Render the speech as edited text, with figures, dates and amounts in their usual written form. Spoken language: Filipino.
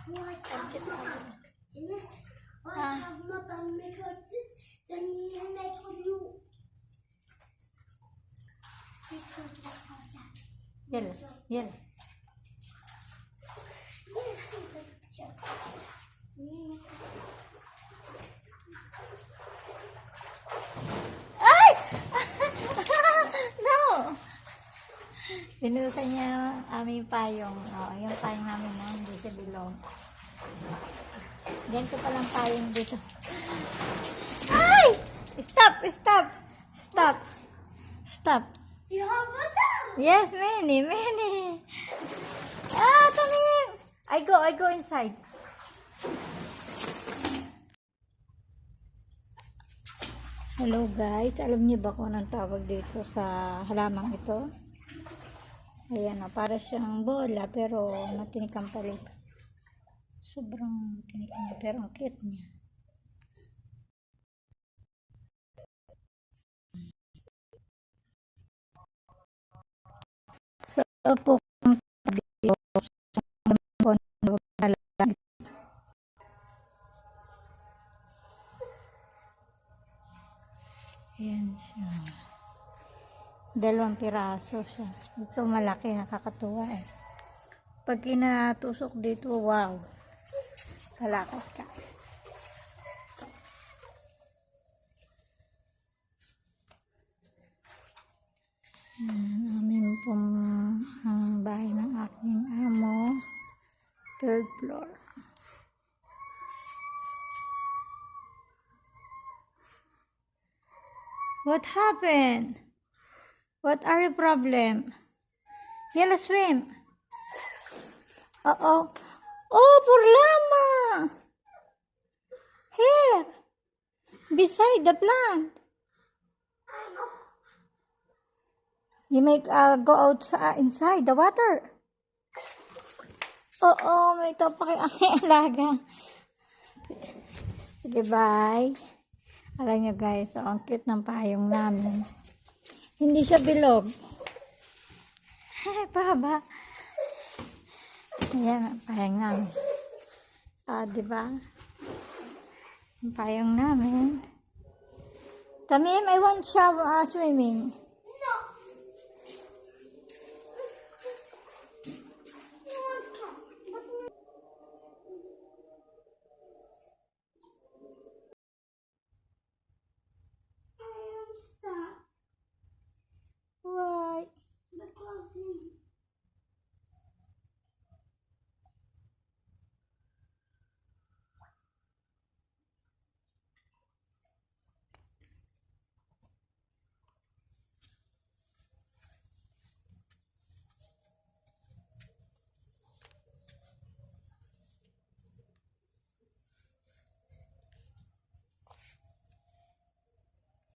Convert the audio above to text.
Like Jeanette, like have mother make like this, then we make for you. Yalla, yalla. Yes, see the picture. Ay! No! Binusan niya yung aming payong. Yung payong namin na hindi siya bilog. Ganito palang payong dito. Ay! Stop! Stop! Stop! Stop! You have water? Yes, many. Ah, Tamim! I go inside. Hello guys, alam niyo ba kung anong tawag dito sa halamang ito? Ayan o, para siyang bola pero matinik ang palig. Sobrang tinik niya pero ang cute niya. So po kung dito ayan siya. 2 piraso siya. Ito malaki, nakakatuwa eh. Pag kinatusok dito, wow. Kalakad ka. Namin pong ang bahay ng aking amo. 3rd floor. What happened? What are your problem? Yalla swim. Uh-oh. Oh, Purlama! Here. Beside the plant. You make go out inside the water. Oo, may ito pa kay aking alaga. Sige, bye. Alam nyo guys, ang cute ng payong namin. Hindi siya bilog. Pahaba. Ayan ang payong namin. Diba? Ang payong namin. Tamim, I want swimming.